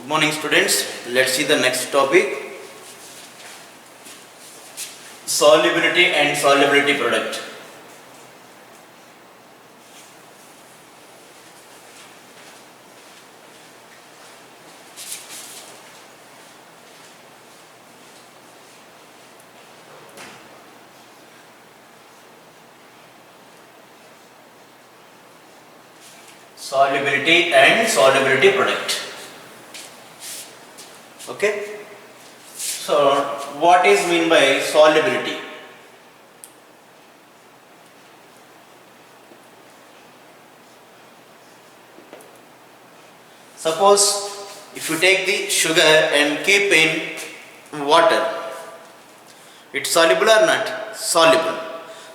Good morning students. Let's see the next topic, solubility and solubility product. Solubility and solubility product. Okay, so what is mean by solubility? Suppose if you take the sugar and keep in water, it's soluble or not? Soluble.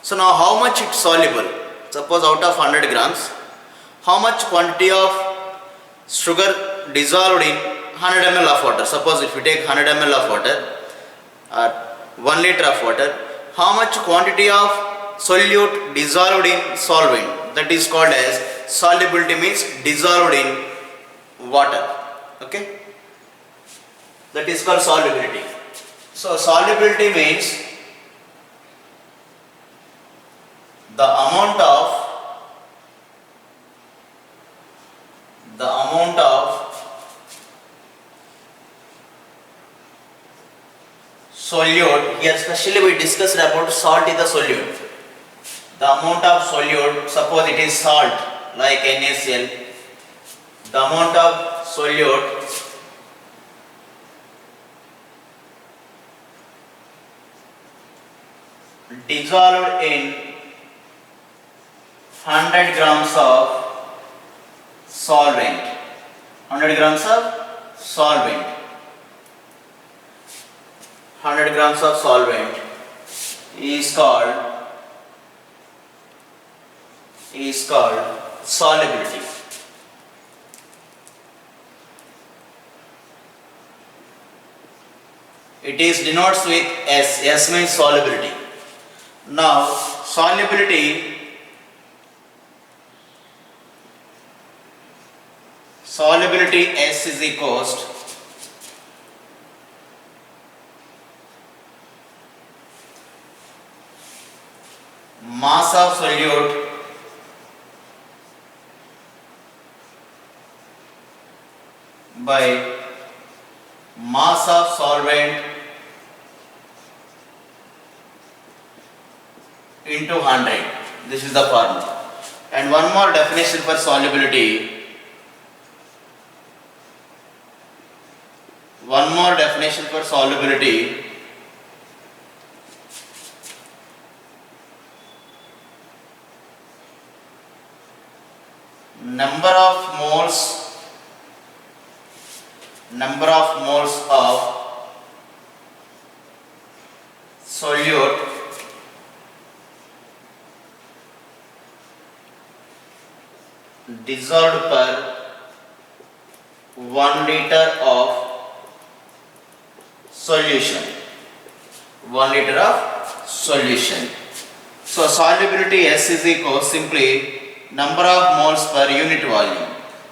So now how much it's soluble? Suppose out of 100 grams, how much quantity of sugar dissolved in 100 ml of water? Suppose if you take 100 ml of water or 1 liter of water, how much quantity of solute dissolved in solvent? That is called as solubility, means dissolved in water. Okay, that is called solubility. So solubility means the amount of solute. Here especially we discussed about salt is the solute. The amount of solute, suppose it is salt like NaCl, the amount of solute dissolved in 100 grams of solvent. 100 grams of solvent. 100 grams of solvent is called solubility. It is denotes with S. S means solubility. Now solubility S is equals mass of solute by mass of solvent into 100. This is the formula. And one more definition for solubility. Number of moles of solute dissolved per 1 liter of solution. 1 liter of solution. So solubility S is equal simply number of moles per unit volume.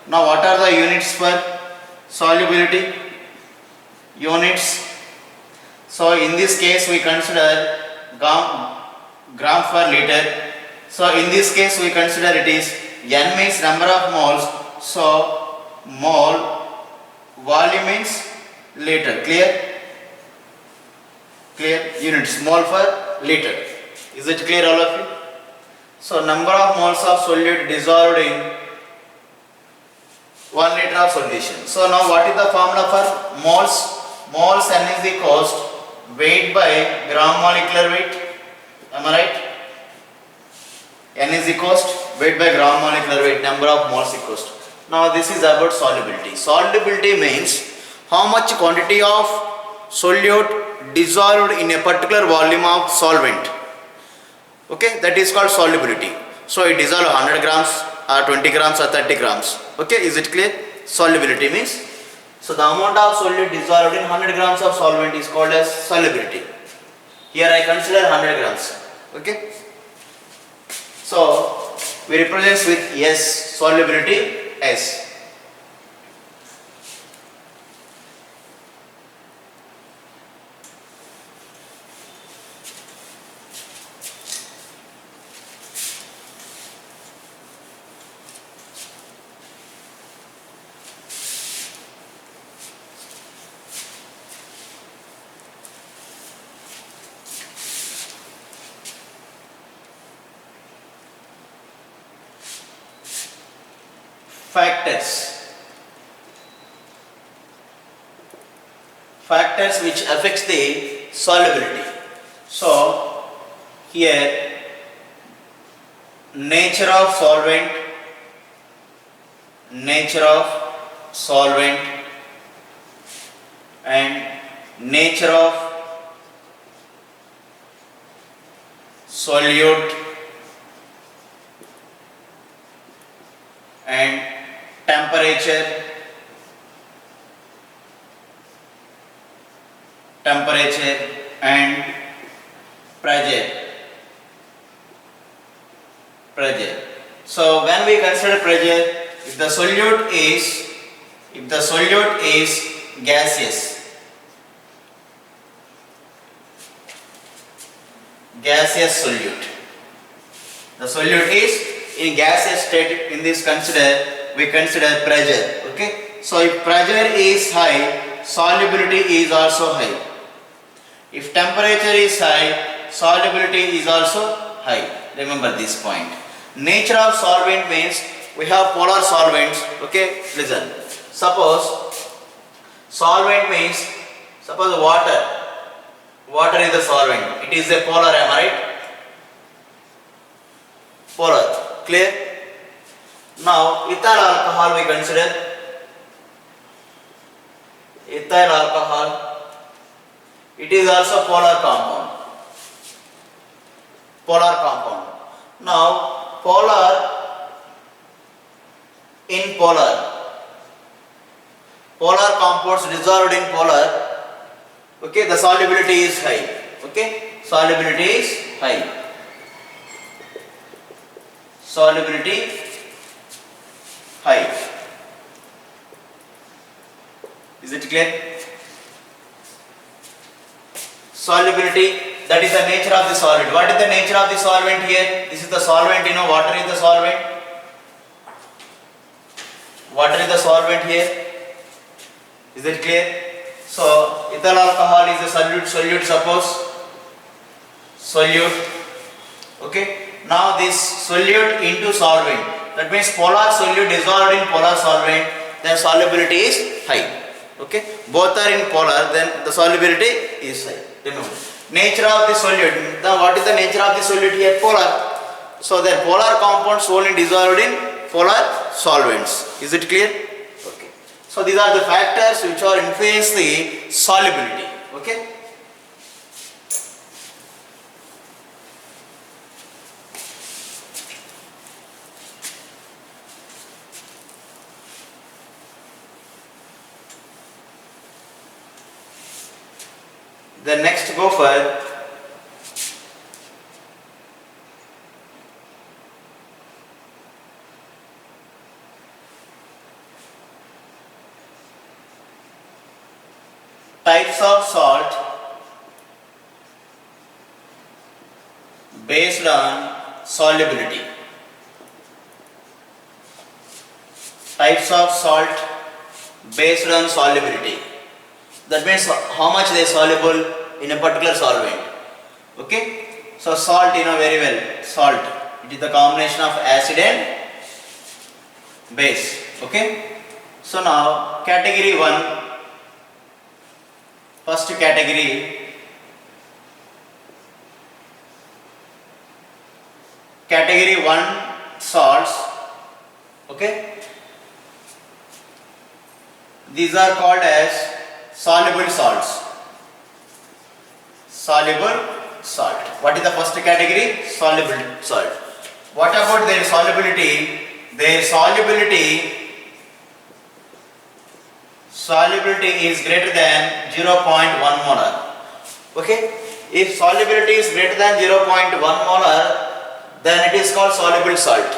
Now what are the units for solubility? Units. So in this case we consider gram per liter. So in this case we consider it is N means number of moles. So mole, volume means liter. Clear? Units, mole per liter. Is it clear all of you? So number of moles of solute dissolved in 1 liter of solution. So now what is the formula for moles? Moles N is equals weight by gram molecular weight. Am I right? N is equals weight by gram molecular weight, number of moles equals. Now this is about solubility. Solubility means how much quantity of solute dissolved in a particular volume of solvent. Okay, that is called solubility. So it dissolves 100 grams or 20 grams or 30 grams. Okay, is it clear? Solubility means, so the amount of solute dissolved in 100 grams of solvent is called as solubility. Here I consider 100 grams. Okay, so we represent with S, solubility S. factors which affects the solubility. So here nature of solvent and nature of solute and temperature and pressure. So when we consider pressure, if the solute is gaseous solute, the solute is in gaseous state, in this we consider pressure. Okay, so if pressure is high, solubility is also high. If temperature is high, solubility is also high. Remember this point. Nature of solvent means we have polar solvents. Okay, listen. Suppose solvent means, suppose water is the solvent. It is a polar, am I right? Polar. Clear? Now ethyl alcohol we consider. Ethyl alcohol, it is also polar compound. Now polar compounds dissolved in polar, okay, the solubility is high. Okay, solubility is high. Is it clear? Solubility, that is the nature of the solvent. What is the nature of the solvent here? This is the solvent, water is the solvent. Water is the solvent here. Is it clear? So ethyl alcohol is a solute, suppose. Solute. Okay. Now this solute into solvent. That means polar solute dissolved in polar solvent, then solubility is high. Okay. Both are in polar, then the solubility is high. Remember. Nature of the solute. Now what is the nature of the solute here? Polar. So then polar compounds only dissolved in polar solvents. Is it clear? Okay. So these are the factors which are influence the solubility. Okay. Then next go for types of salt based on solubility. Types of salt based on solubility. That means how much they are soluble in a particular solvent. Okay. So salt, very well. Salt, it is the combination of acid and base. Okay. So now category 1. First category, category 1 salts. Okay. These are called as soluble salts. Soluble salt. What is the first category? Soluble salt. What about their solubility? Their solubility is greater than 0.1 molar. Okay. If solubility is greater than 0.1 molar, then it is called soluble salt.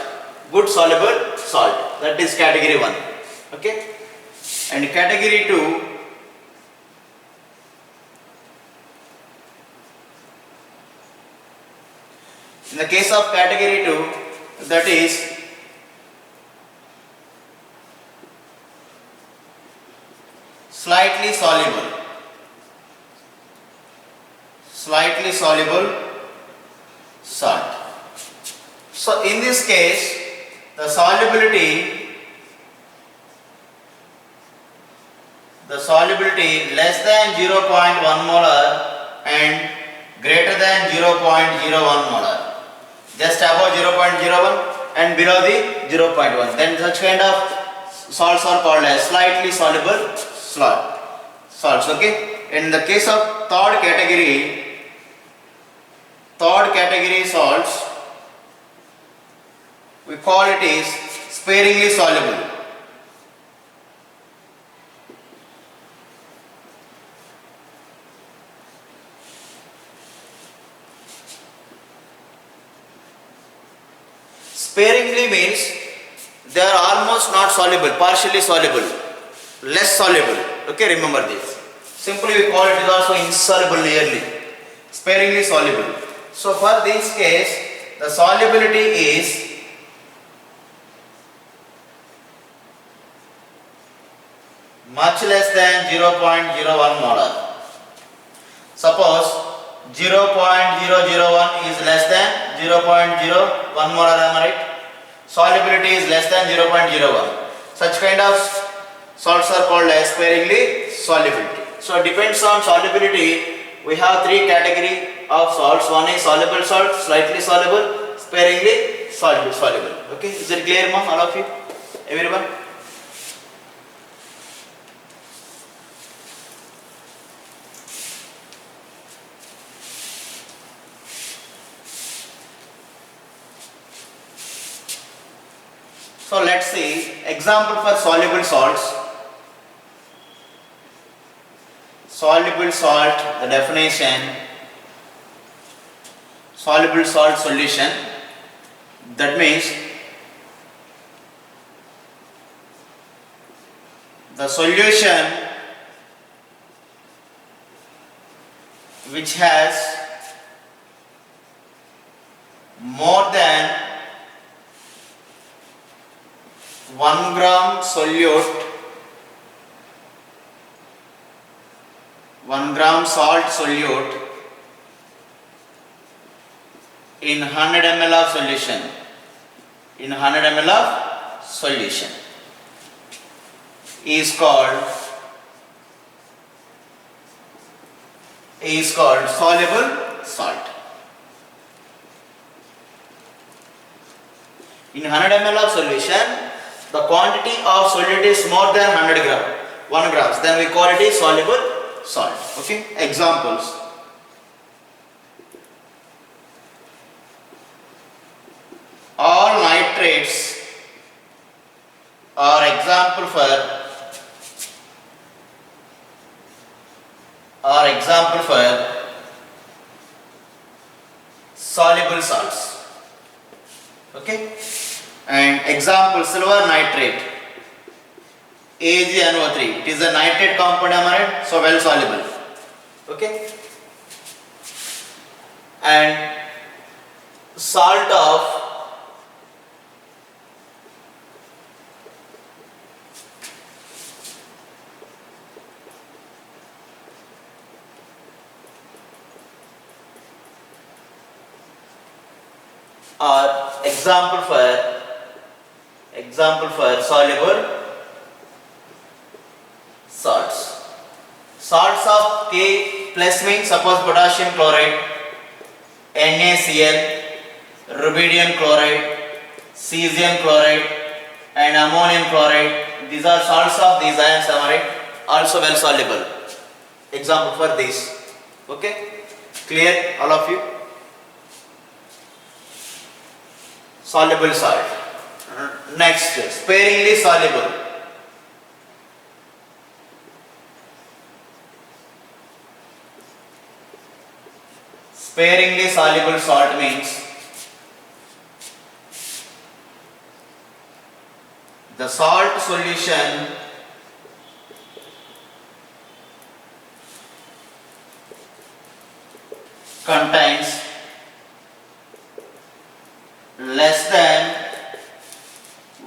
Good soluble salt. That is category 1. Okay. And category 2, in the case of category 2, that is slightly soluble salt. So in this case, the solubility solubility less than 0.1 molar and greater than 0.01 molar. Just above 0.01 and below the 0.1. Then such kind of salts are called as slightly soluble salts. Okay. In the case of third category salts, we call it is sparingly soluble. Sparingly means they are almost not soluble, partially soluble, less soluble. Okay, remember this. Simply we call it is also insoluble nearly. Sparingly soluble. So for this case, the solubility is much less than 0.01 molar. Suppose 0.001 is less than 0.01 molar, am I right? Solubility is less than 0.01. Such kind of salts are called as sparingly solubility. So it depends on solubility. We have three category of salts. One is soluble salt, slightly soluble, sparingly soluble. Okay, is it clear, ma'am? All of you, everyone? So let's see example for soluble salts. Soluble salt, the definition, soluble salt solution, that means the solution which has more than 1 gram solute, 1 gram salt solute in 100 ml of solution, in 100 ml of solution is called soluble salt. In 100 ml of solution, the quantity of solute is more than 100 gram, 1 grams, then we call it a soluble salt. Okay, examples. All nitrates are example for soluble salts. Okay, and example silver nitrate, AgNO3. It is a nitrate compound, am I right? So well soluble. Okay, and salt of are example for soluble salts. Salts of K plus means suppose potassium chloride, NaCl, rubidium chloride, cesium chloride and ammonium chloride. These are salts of these ions, am I right? Also well soluble. Example for this. Okay, clear all of you? Soluble salt. Next, sparingly soluble. Sparingly soluble salt means the salt solution contains less than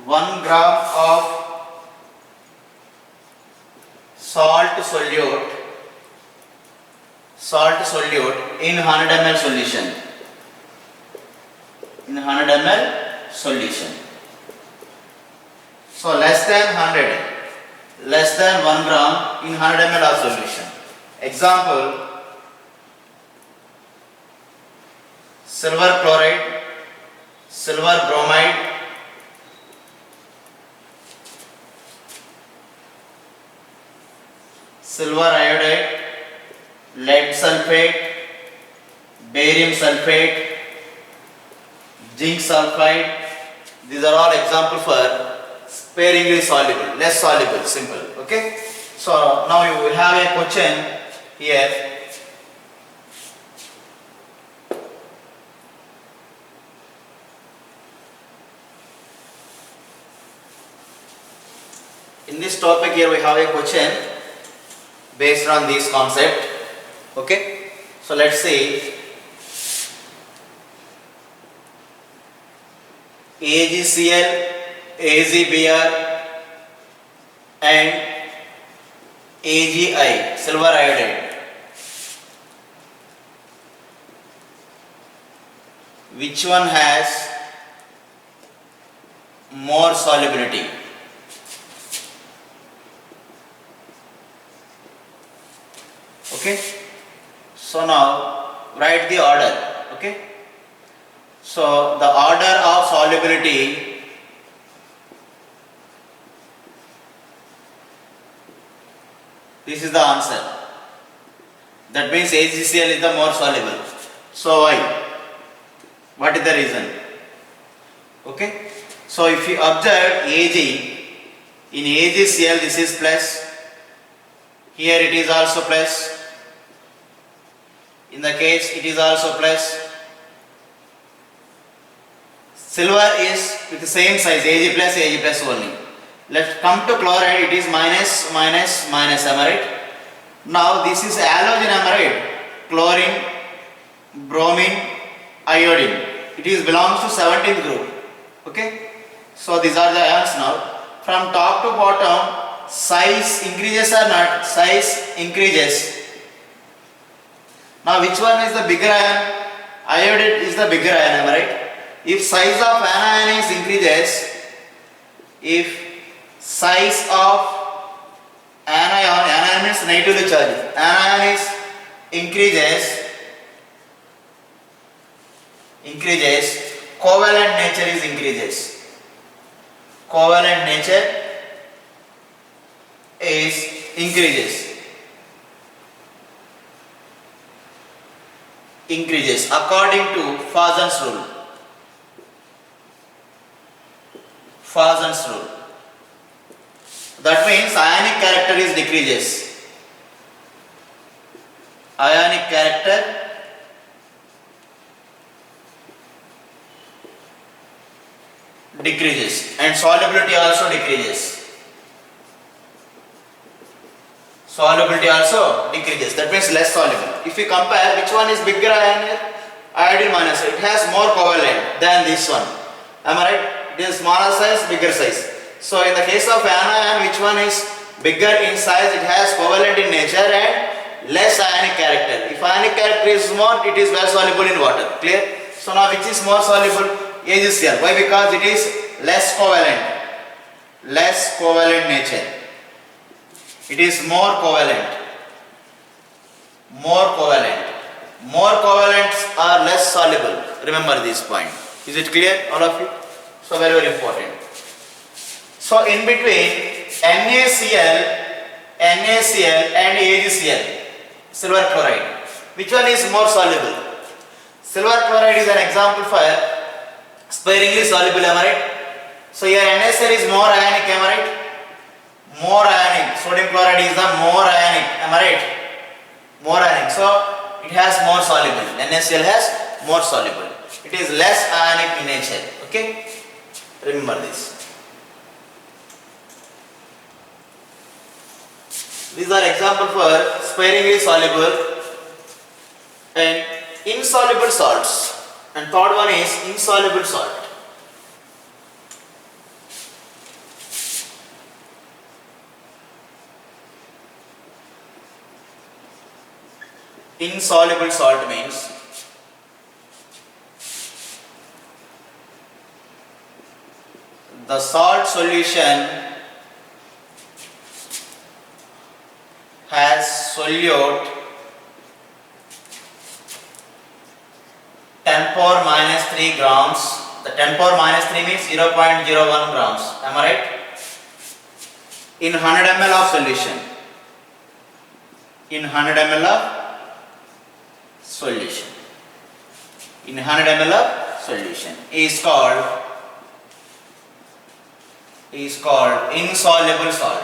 1 gram of salt solute in 100 ml solution. In 100 ml solution. So less than 100. less than 1 gram in 100 ml of solution. Example, silver chloride, silver bromide, silver iodide, lead sulfate, barium sulfate, zinc sulfide. These are all examples for sparingly soluble, less soluble, simple. Okay. So now you will have a question here. In this topic here we have a question based on this concept. Okay. So let's see. AgCl, AgBr and AgI, silver iodide. Which one has more solubility? Okay. So now write the order. Okay. So the order of solubility this is the answer. That means AgCl is the more soluble. So why? What is the reason? Okay. So if you observe Ag, in AgCl this is plus, here it is also plus, in the case it is also plus. Silver is with the same size, Ag plus only. Let's come to chloride, it is minus, minus, minus, am I right? Now this is halogen, am I right? Chlorine, bromine, iodine. It is belongs to 17th group. Okay? So these are the ions now. From top to bottom, size increases or not? Size increases. Now which one is the bigger ion? Iodide is the bigger ion, am I right? If size of anion is increases, if size of anion means negatively charged, anion is increases, covalent nature is increases. Covalent nature is increases according to Fazan's rule. Fazan's rule. That means ionic character is decreases. Ionic character decreases and solubility also decreases. Solubility also decreases. That means less soluble. If you compare which one is bigger ion here, iodine minus, it has more covalent than this one. Am I right? It is smaller size, bigger size. So in the case of anion, which one is bigger in size, it has covalent in nature and less ionic character. If ionic character is more, it is well soluble in water. Clear? So now which is more soluble? AgCl. Why? Because it is less covalent. Less covalent nature. It is more covalent. More covalent. More covalents are less soluble. Remember this point. Is it clear, all of you? So very, very important. So in between NaCl and AgCl, silver chloride, which one is more soluble? Silver chloride is an example for sparingly soluble, am I right? So here NaCl is more ionic, am I right? More ionic. Sodium chloride is the more ionic, am I right? More ionic. So it has more soluble. NaCl has more soluble. It is less ionic in nature. Okay? Remember this. These are examples for sparingly soluble and insoluble salts. And third one is insoluble salt. Insoluble salt means the salt solution solute 10 power minus 3 grams. The 10 power minus 3 means 0.01 grams. Am I right? In 100 ml of solution. In 100 ml of solution. In 100 ml of solution is called insoluble salt.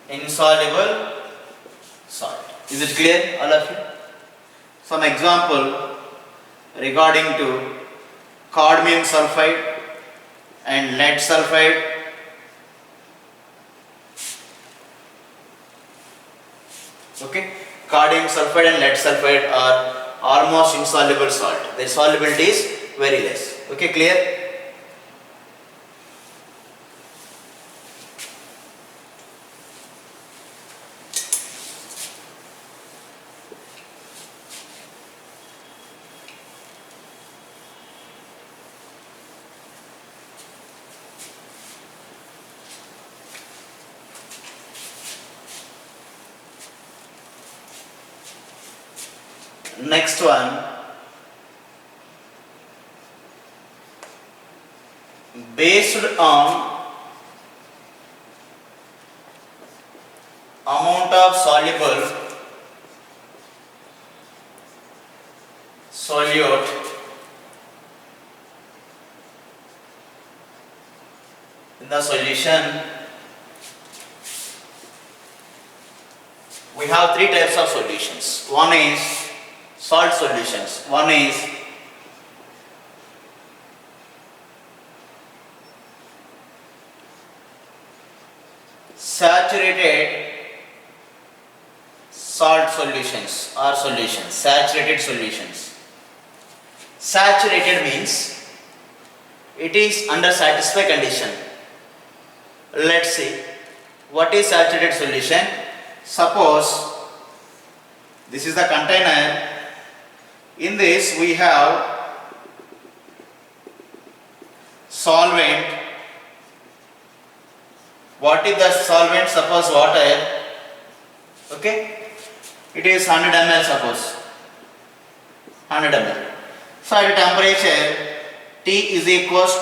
Insoluble salt. Is it clear, all of you? Some example regarding to cadmium sulfide and lead sulfide. Okay, cadmium sulfide and lead sulfide are almost insoluble salt. Their solubility is very less. Okay, clear? Next one, based on amount of soluble solute in the solution, we have three types of solutions. One is salt solutions. One is saturated salt solutions or solutions. Saturated solutions. Saturated means it is under satisfied condition. Let's see what is saturated solution. Suppose this is the container. In this we have solvent. What is the solvent? Suppose water. Okay, it is 100 ml. Suppose 100 ml. So at temperature T is equals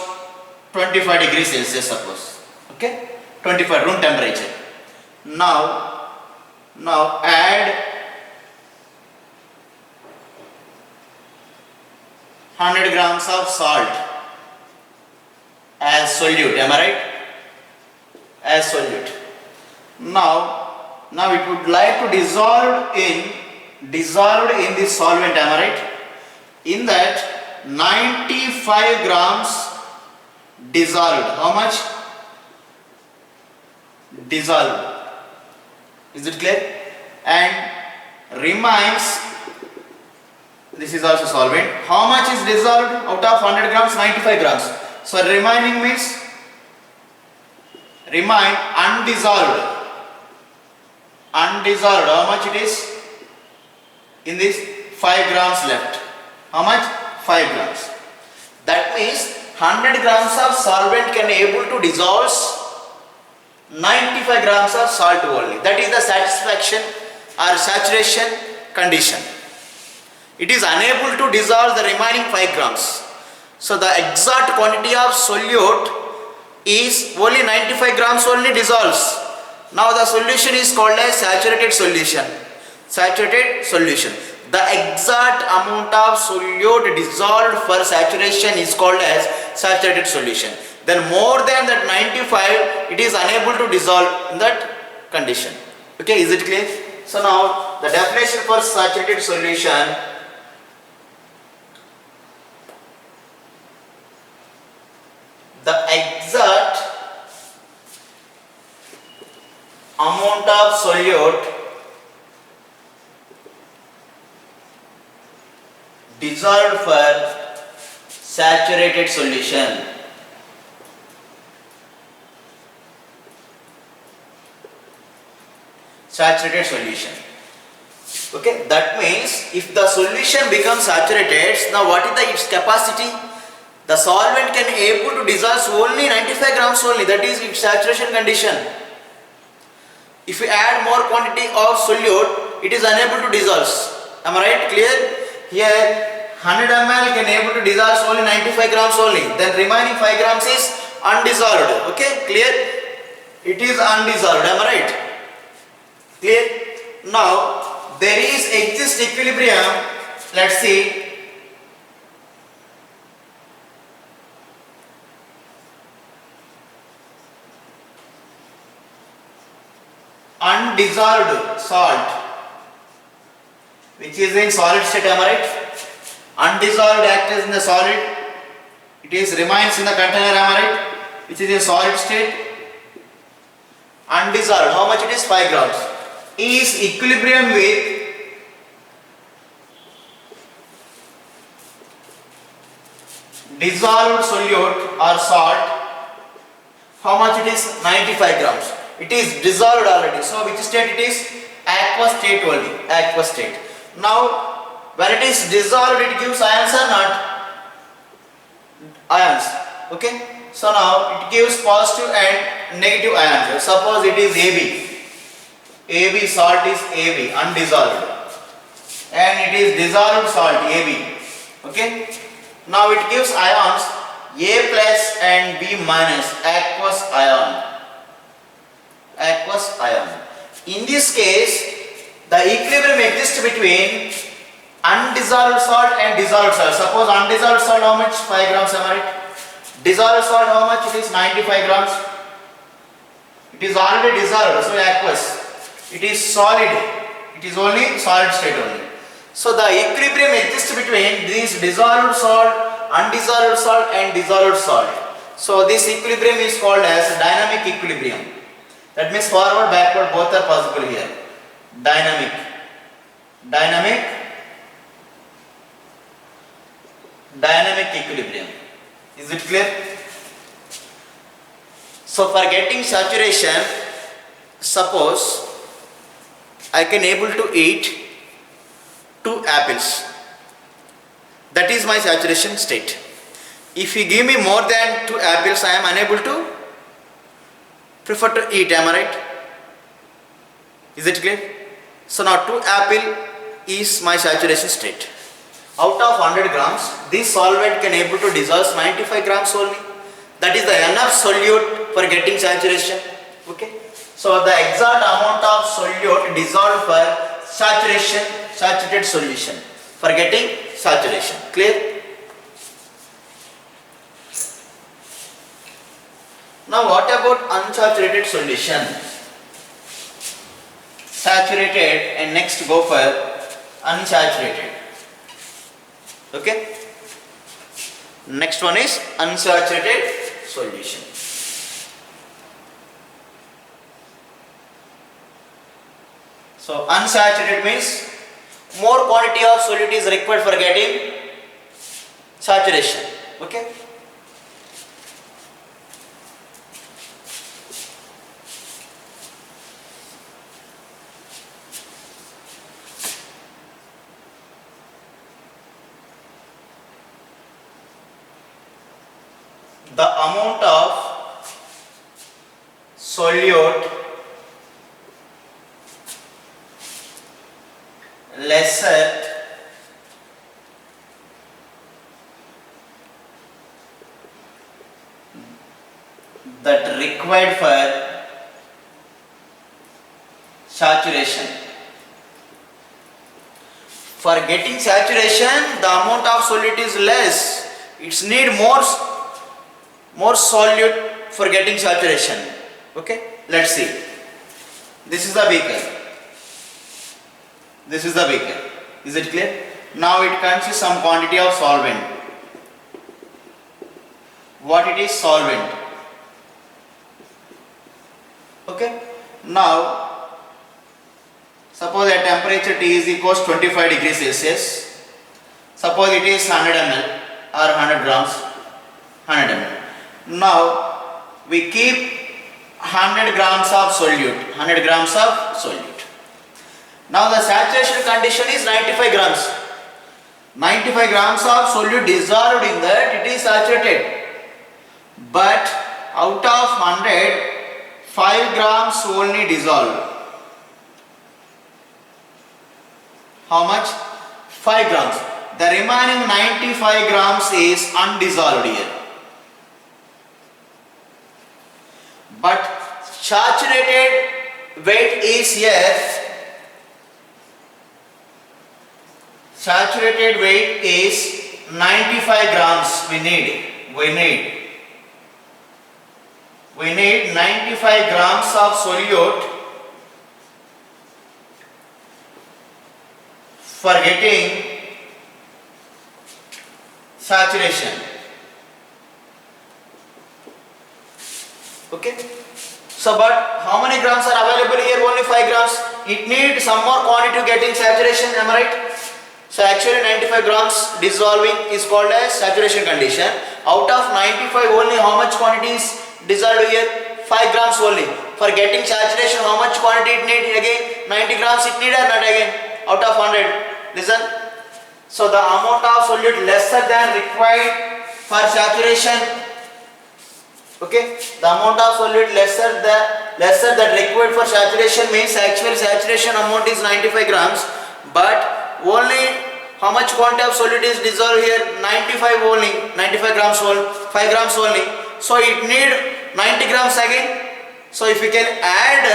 25 degrees Celsius. Suppose, okay, 25 room temperature. Now add 100 grams of salt as solute. Am I right? As solute. Now it would like to dissolve in this solvent. Am I right? In that 95 grams dissolved. How much? Dissolved. Is it clear? And remains. This is also solvent. How much is dissolved out of 100 grams? 95 grams. So remaining means remain undissolved. Undissolved. How much it is? In this 5 grams left. How much? 5 grams. That means 100 grams of solvent can able to dissolve 95 grams of salt only. That is the satisfaction or saturation condition. It is unable to dissolve the remaining 5 grams. So the exact quantity of solute is only 95 grams only dissolves. Now the solution is called as saturated solution. Saturated solution. The exact amount of solute dissolved for saturation is called as saturated solution. Then more than that 95, it is unable to dissolve in that condition. Okay, is it clear? So now the definition for saturated solution. The exact amount of solute dissolved for saturated solution. Saturated solution. Okay, that means if the solution becomes saturated, now what is its capacity? The solvent can able to dissolve only 95 grams only, that is its saturation condition. If you add more quantity of solute, it is unable to dissolve. Am I right? Clear? Here 100 ml can able to dissolve only 95 grams only. Then remaining 5 grams is undissolved. Okay? Clear? It is undissolved. Am I right? Clear? Now there is exist equilibrium. Let's see. Undissolved salt, which is in solid state. Am I right? Undissolved acts in the solid. It is remains in the container. Am I right? Which is in solid state. Undissolved. How much it is? 5 grams. Is equilibrium with dissolved solute or salt. How much it is? 95 grams. It is dissolved already. So which state it is? Aqueous state only. Aqueous state. Now when it is dissolved, it gives ions or not? Ions. Okay. So now it gives positive and negative ions. Suppose it is AB. AB salt is AB, undissolved. And it is dissolved salt AB. Okay. Now it gives ions A plus and B minus, aqueous ion. Aqueous ion. In this case, the equilibrium exists between undissolved salt and dissolved salt. Suppose undissolved salt how much? 5 grams, am I right? Dissolved salt how much? It is 95 grams. It is already dissolved, so aqueous. It is solid. It is only solid state only. So the equilibrium exists between these dissolved salt, undissolved salt and dissolved salt. So this equilibrium is called as dynamic equilibrium. That means forward, backward both are possible here. Dynamic equilibrium. Is it clear? So for getting saturation, suppose I can able to eat 2 apples. That is my saturation state. If you give me more than 2 apples, I am unable to prefer to eat. Am I right? Is it clear? So now 2 apple is my saturation state. Out of 100 grams, this solvent can able to dissolve 95 grams only. That is the enough solute for getting saturation. Okay. So the exact amount of solute dissolved for saturated solution for getting saturation. Clear? Now what about unsaturated solution? Saturated and next go for unsaturated. Okay. Next one is unsaturated solution. So unsaturated means more quantity of solute is required for getting saturation. Okay. The amount of solute lesser that required for saturation. For getting saturation, the amount of solute is less. It's need more solute for getting saturation. Okay, let's see. This is the beaker. This is the beaker. Is it clear? Now it consists some quantity of solvent. What it is? Solvent. Okay. Now suppose at temperature T is equals 25 degrees Celsius. Suppose it is 100 ml or 100 grams. 100 ml. Now we keep 100 grams of solute. 100 grams of solute. Now the saturation condition is 95 grams. 95 grams of solute dissolved in that, it is saturated. But out of 100, 5 grams only dissolved. How much? 5 grams. The remaining 95 grams is undissolved here. But saturated weight is here. Saturated weight is 95 grams we need. We need 95 grams of solute for getting saturation. Okay. So, but how many grams are available here? Only 5 grams. It needs some more quantity to getting saturation. Am I right? So, actually 95 grams dissolving is called as saturation condition. Out of 95, only how much quantity is dissolved here? 5 grams only. For getting saturation, how much quantity it need? Again 90 grams it need or not again? Out of 100. Listen. So, the amount of solute lesser than required for saturation. Okay. The amount of solute lesser that required for saturation means actual saturation amount is 95 grams. But only how much quantity of solute is dissolved here? 95 only, 95 grams only, 5 grams only. So it need 90 grams again. So if we can add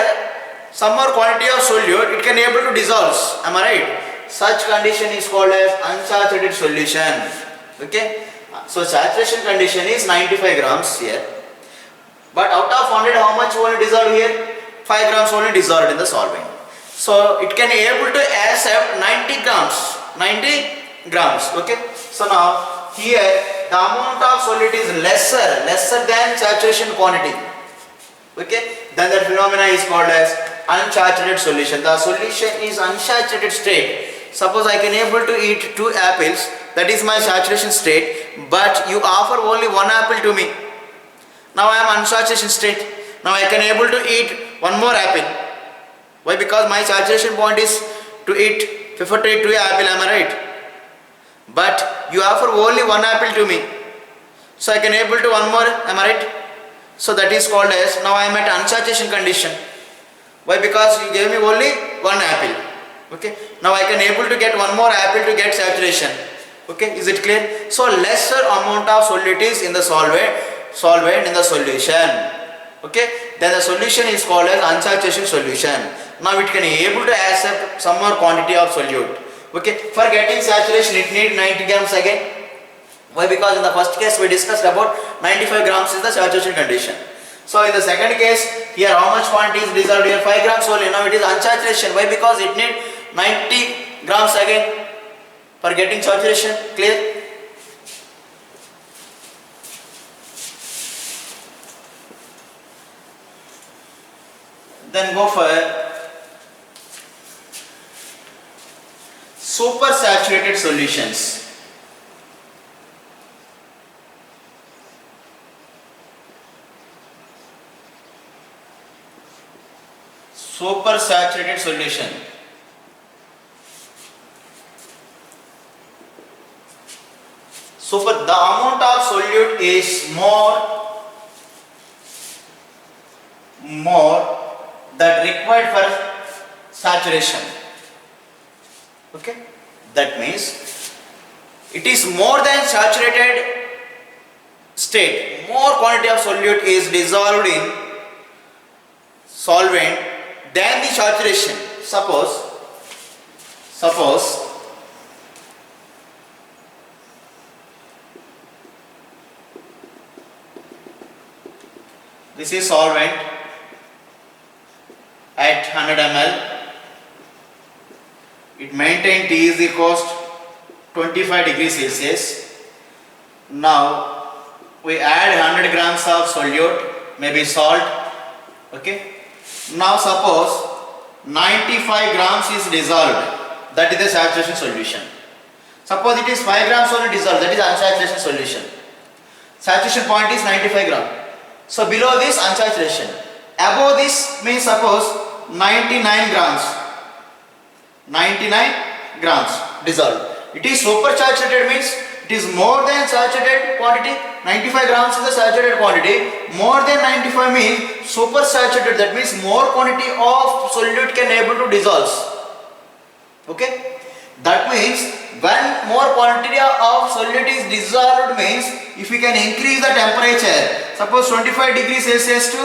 some more quantity of solute, it can able to dissolve. Am I right? Such condition is called as unsaturated solution. Okay. So saturation condition is 95 grams here. But out of 100, how much only dissolved here? 5 grams only dissolved in the solvent. So it can able to accept 90 grams. 90 grams. Okay. So now here the amount of solute is lesser than saturation quantity. Okay. Then that phenomena is called as unsaturated solution. The solution is unsaturated state. Suppose I can able to eat 2 apples. That is my saturation state. But you offer only 1 apple to me. Now I am unsaturation state. Now I can able to eat 1 more apple. Why? Because my saturation point is to eat 2 apple. Am I right? But you offer only 1 apple to me. So I can able to 1 more. Am I right? So that is called as, now I am at unsaturation condition. Why? Because you gave me only 1 apple. Okay. Now I can able to get 1 more apple to get saturation. Okay. Is it clear? So lesser amount of solute is in the solvent in the solution. Okay. Then the solution is called as unsaturation solution. Now it can able to accept some more quantity of solute. Okay. For getting saturation it need 90 grams again. Why? Because in the first case we discussed about 95 grams is the saturation condition. So in the second case here how much quantity is dissolved here? 5 grams only. Now it is unsaturation. Why? Because it need 90 grams again for getting saturation. Clear? Then go for supersaturated solutions. Supersaturated solution. The amount of solute is more that required for saturation. Okay, that means it is more than saturated state. More quantity of solute is dissolved in solvent than the saturation. Suppose this is solvent at 100 ml. It maintains T is equals 25 degrees Celsius. Now we add 100 grams of solute, maybe salt. Okay. Now suppose 95 grams is dissolved. That is the saturation solution. Suppose it is 5 grams only dissolved. That is unsaturation solution. Saturation point is 95 grams. So below this unsaturation. Above this means suppose 99 grams. 99 grams dissolved. It is supersaturated means it is more than saturated quantity. 95 grams is the saturated quantity. More than 95 means supersaturated. That means more quantity of solute can able to dissolve. Okay. That means when more quantity of solute is dissolved means if we can increase the temperature, suppose 25 degrees Celsius to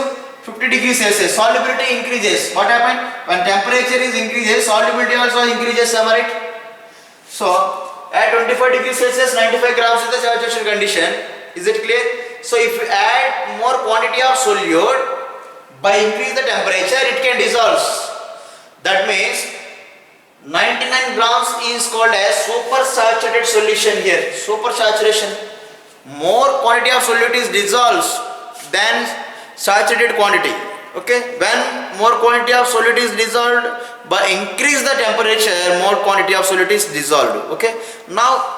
50 degrees Celsius, solubility increases. What happens? When temperature is increases, solubility also increases, am I right? So at 25 degrees Celsius, 95 grams is the saturation condition. Is it clear? So if you add more quantity of solute, by increase the temperature, it can dissolve. That means 99 grams is called as supersaturated solution here. Supersaturation. More quantity of solute is dissolved than saturated quantity. Okay. When more quantity of solute is dissolved, by increase the temperature, more quantity of solute is dissolved. Okay. Now,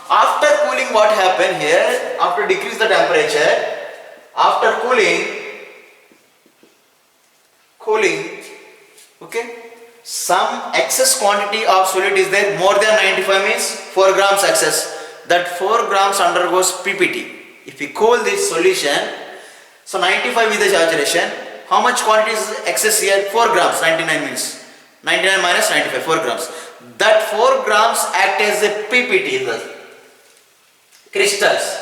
after cooling, what happened here? After decrease the temperature, after cooling, okay, some excess quantity of solute is there, more than 95 means 4 grams excess. That 4 grams undergoes PPT. If we cool this solution, so 95 is the saturation. How much quantity is excess here? 4 grams. 99 means 99 minus 95, 4 grams. That 4 grams act as a PPT, the crystals.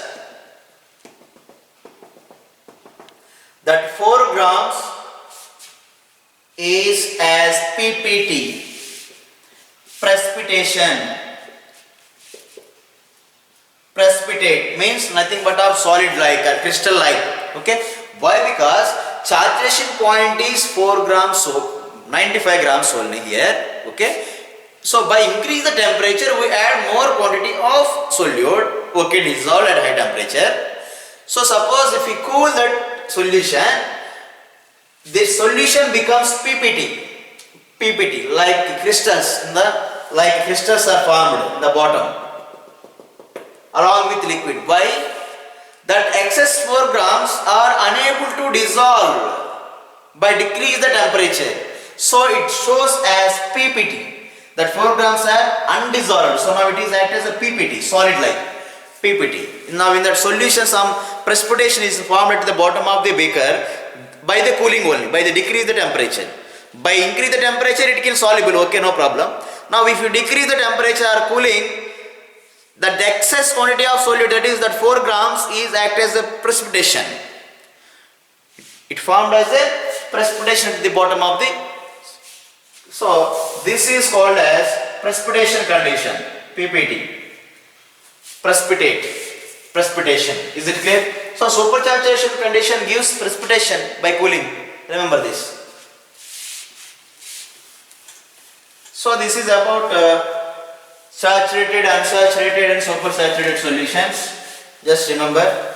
That 4 grams is as PPT, precipitation. Precipitate means nothing but of solid like or crystal like. Okay. Why? Because saturation point is 4 grams, so 95 grams only here. Okay. So by increase the temperature, we add more quantity of solute. Okay, dissolved at high temperature. So suppose if we cool that solution, this solution becomes PPT. PPT like crystals in the crystals are formed in the bottom along with liquid. Why? That excess 4 grams are unable to dissolve by decrease the temperature. So it shows as PPT. That 4 grams are undissolved. So now it is act as a PPT, solid like PPT. Now in that solution some precipitation is formed at the bottom of the beaker by the cooling only, by the decrease the temperature. By increase the temperature it can soluble, okay, no problem. Now if you decrease the temperature or cooling, that the excess quantity of solute, that is that 4 grams is act as a precipitation. It formed as a precipitation at the bottom of the, so this is called as precipitation condition, PPT. Precipitation. Is it clear? So supersaturation condition gives precipitation by cooling. Remember this. So this is about saturated, unsaturated and supersaturated solutions. Just remember.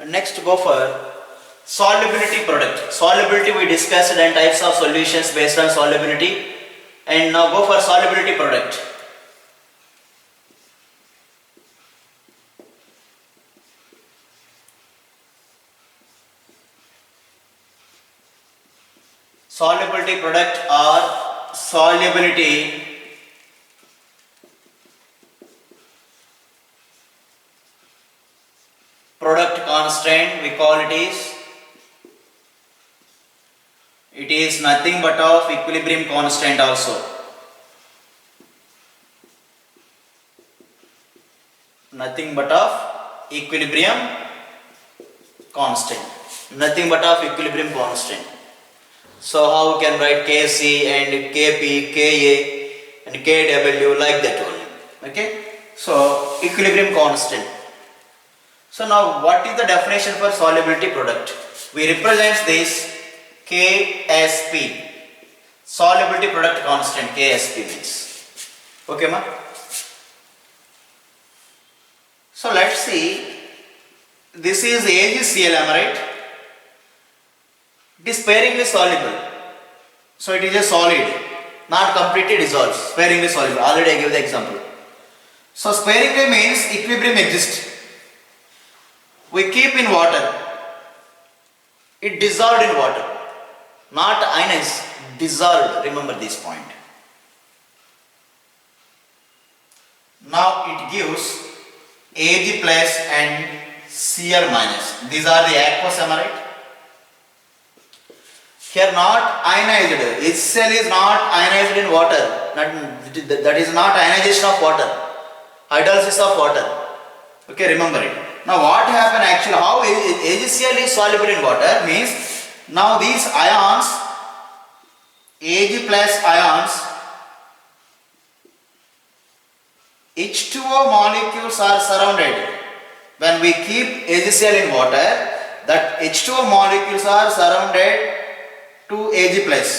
Next go for solubility product. Solubility we discussed and types of solutions based on solubility, and now go for solubility product. Solubility product or solubility product constant, we call it is nothing but of equilibrium constant also. Nothing but of equilibrium constant. Nothing but of equilibrium constant. So how we can write Kc and Kp, Ka and Kw like that only. Okay. So equilibrium constant. So now what is the definition for solubility product? We represent this Ksp. Solubility product constant, Ksp means. Okay ma? So let's see. This is AgCl, am I right? It is sparingly soluble. So it is a solid, not completely dissolved. Sparingly soluble. Already I gave the example. So sparingly means equilibrium exists. We keep in water. It dissolved in water, not ionized, dissolved. Remember this point. Now it gives Ag plus and Cl minus. These are the aqueous, am I right? Here not ionized. HCl is not ionized in water. That is not ionization of water. Hydrolysis of water. Okay, remember it. Now what happened actually, how AgCl is soluble in water means, now these ions, Ag plus ions, H2O molecules are surrounded. When we keep AgCl in water, that H2O molecules are surrounded to Ag plus.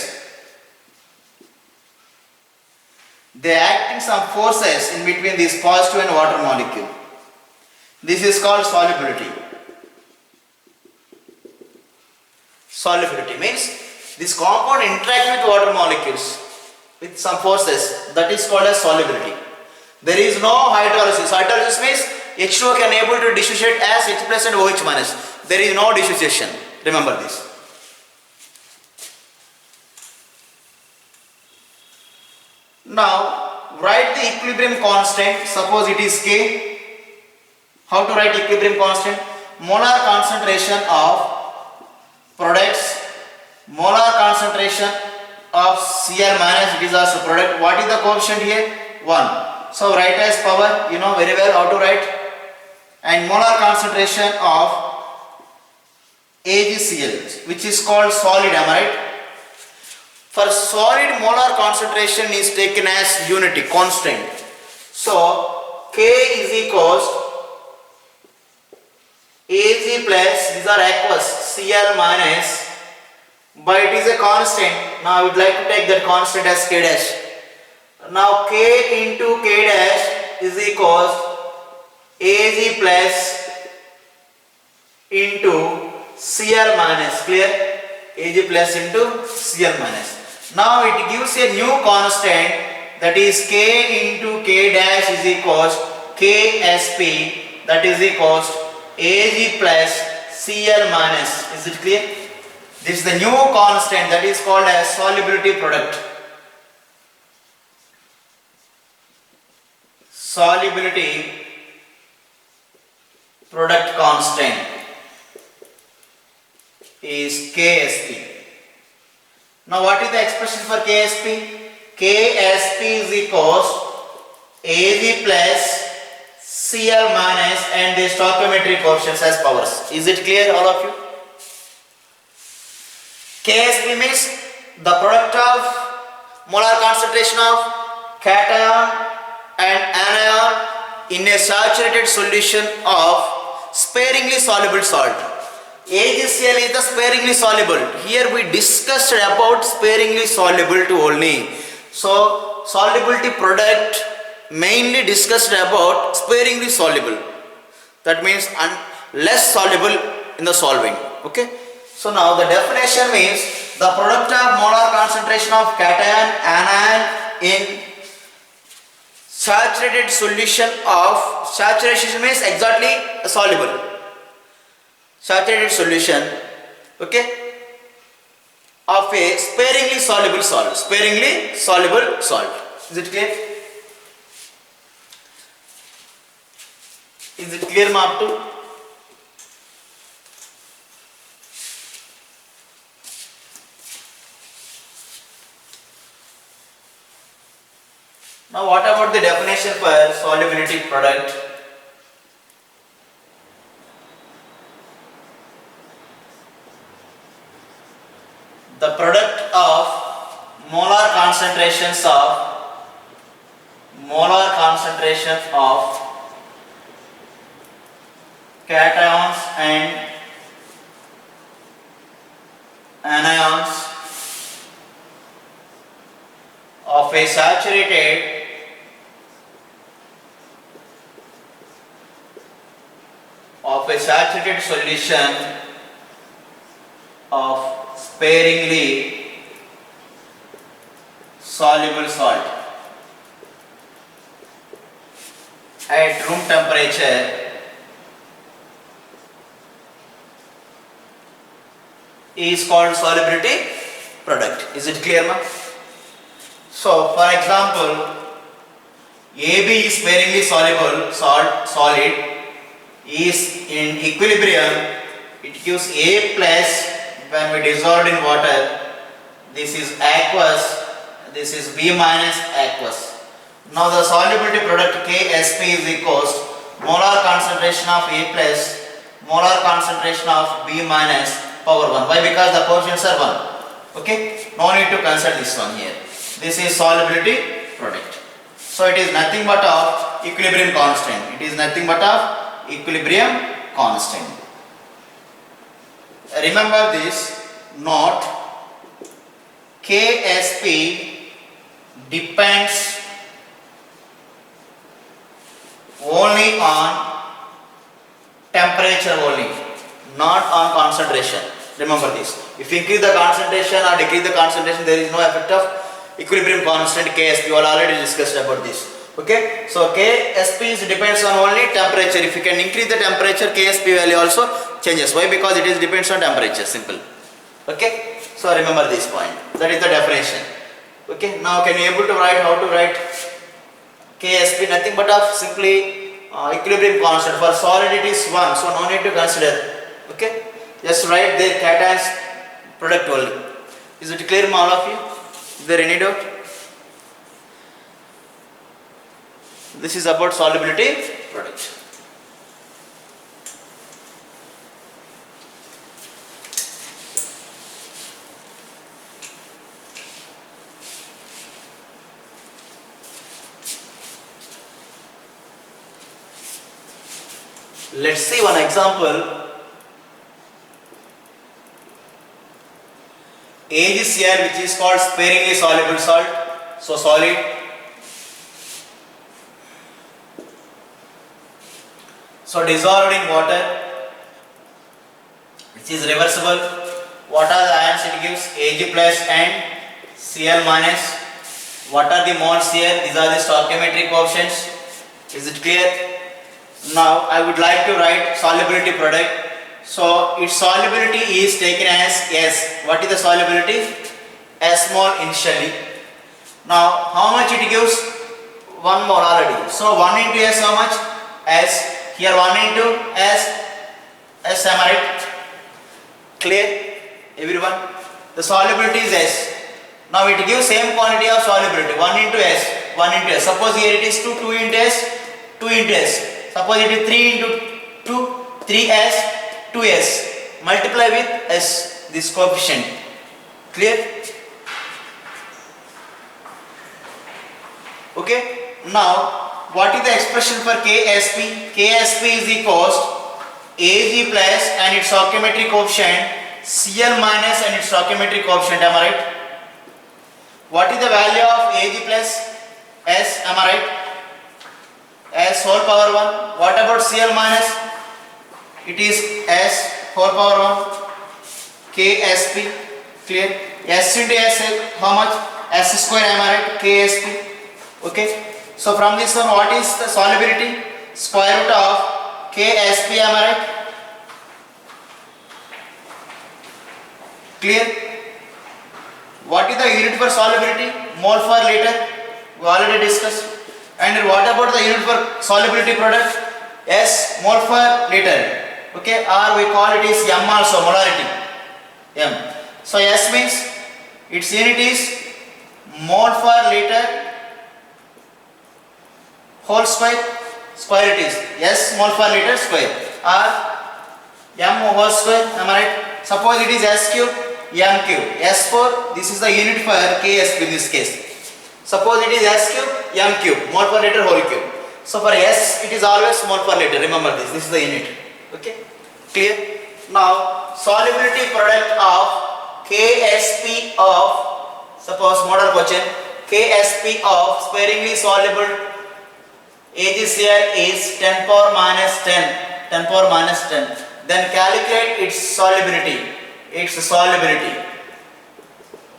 They acting some forces in between this positive and water molecule. This is called solubility. Solubility means this compound interact with water molecules with some forces. That is called as solubility. There is no hydrolysis. Hydrolysis means H2O can able to dissociate as H plus and OH minus. There is no dissociation. Remember this. Now write the equilibrium constant. Suppose it is K. How to write equilibrium constant? Molar concentration of products, molar concentration of Cl minus, it is also product. What is the coefficient here? 1. So write as power, you know very well how to write. And molar concentration of AgCl, which is called solid, am I right? For solid, molar concentration is taken as unity, constant. So K is equals Ag plus, these are aqueous, Cl minus, but it is a constant. Now I would like to take that constant as K dash. Now K into K dash is equals Ag plus into Cl minus. Clear? Ag plus into Cl minus. Now it gives a new constant, that is K into K dash is equals Ksp, that is equals Ag plus Cl minus. Is it clear? This is the new constant, that is called as solubility product. Solubility product constant is Ksp. Now what is the expression for Ksp? Ksp is equals Ag plus Cl minus and the stoichiometric coefficients as powers. Is it clear, all of you? Ksp means the product of molar concentration of cation and anion in a saturated solution of sparingly soluble salt. AgCl is the sparingly soluble. Here we discussed about sparingly soluble to only. So solubility product mainly discussed about sparingly soluble. That means less soluble in the solvent. Okay. So now the definition means the product of molar concentration of cation anion in saturated solution of, saturation means exactly soluble, saturated solution, okay, of a sparingly soluble salt. Sparingly soluble salt. Is it clear? Is it clear, ma, up to? Now what about the definition for solubility product? The product of molar concentrations of cations and anions of a saturated solution of sparingly soluble salt at room temperature is called solubility product. Is it clear, ma? So, for example, AB is sparingly soluble solid is in equilibrium. It gives A plus when we dissolved in water. This is aqueous. This is B minus aqueous. Now the solubility product KSP is equals molar concentration of A plus molar concentration of B minus power 1. Why? Because the coefficients are 1. Okay? No need to consider this one here. This is solubility product. So it is nothing but of equilibrium constant. It is nothing but of equilibrium constant. Remember this note. KSP depends only on temperature only, not on concentration. Remember this. If you increase the concentration or decrease the concentration, there is no effect of equilibrium constant KSP. We already discussed about this. Okay. So KSP depends on only temperature. If you can increase the temperature, KSP value also changes. Why? Because it is depends on temperature. Simple. Okay. So remember this point. That is the definition. Okay. Now can you able to write how to write KSP? Nothing but of simply equilibrium constant. For solid it is 1. So no need to consider. Okay. Just write the cations product only. Is it clear, all of you? Is there any doubt? This is about solubility product. Let's see one example. AgCl, which is called sparingly soluble salt, so solid. So dissolved in water, which is reversible. What are the ions it gives? Ag plus and Cl minus. What are the moles here? These are the stoichiometric coefficients. Is it clear? Now I would like to write solubility product. So its solubility is taken as S. What is the solubility? S mole initially. Now how much it gives? 1 mole already. So 1 into S how much? S. Here 1 into S, am I right? Clear? Everyone? The solubility is S. Now it gives same quantity of solubility. 1 into S, 1 into S. Suppose here it is 2 into S, 2 into S. Suppose it is 3 into 2, 3S, 2S. Multiply with S, this coefficient. Clear? Okay. Now, what is the expression for KSP? KSP is equals Ag plus and its stoichiometric coefficient, Cl minus and its stoichiometric coefficient. Am I right? What is the value of Ag plus S? Am I right? S whole power 1. What about Cl minus? It is S whole power 1. KSP. Clear? S into S, how much? S square, am I right? KSP. Okay. So from this one, what is the solubility? Square root of KSP, am I right? Clear? What is the unit for solubility? Mole per liter. We already discussed. And what about the unit for solubility product? S mole per liter. Okay, or we call it is M also, molarity. M. So S means its unit is mole per liter whole square. Square it is S mole per liter square or M whole square. Am I right? Suppose it is S cube, M cube. S4, this is the unit for KSP in this case. Suppose it is S cube, M cube, mole per liter whole cube. So for S, it is always mole per liter. Remember this. This is the unit. Okay, clear? Now solubility product of KSP of, suppose model question, KSP of sparingly soluble AgCl is 10 power minus 10. 10 power minus 10. Then calculate its solubility. Its solubility.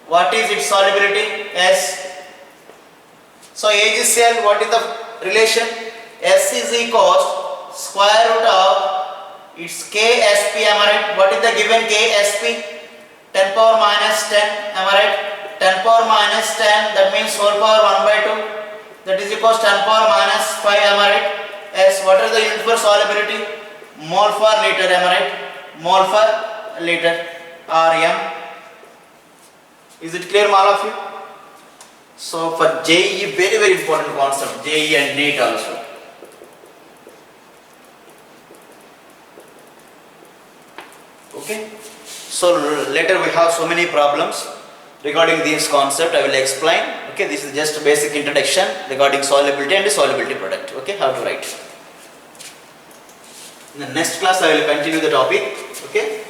What is its solubility? S. So AgCl, what is the relation? S is equals square root of its KSP. Am I right? What is the given KSP? 10 power minus 10, am I right? 10 power minus 10, that means whole power 1 by 2, that is equals 10 power minus 5, am I right? Yes, what is the unit for solubility? Mole per liter, am I right? Mole per liter, RM. Is it clear, all of you? So for JEE, very very important concept, JEE and NEET also. Okay. So later we have so many problems regarding this concept. I will explain. Okay, this is just a basic introduction regarding solubility and solubility product. Okay, how to write. In the next class I will continue the topic. Okay.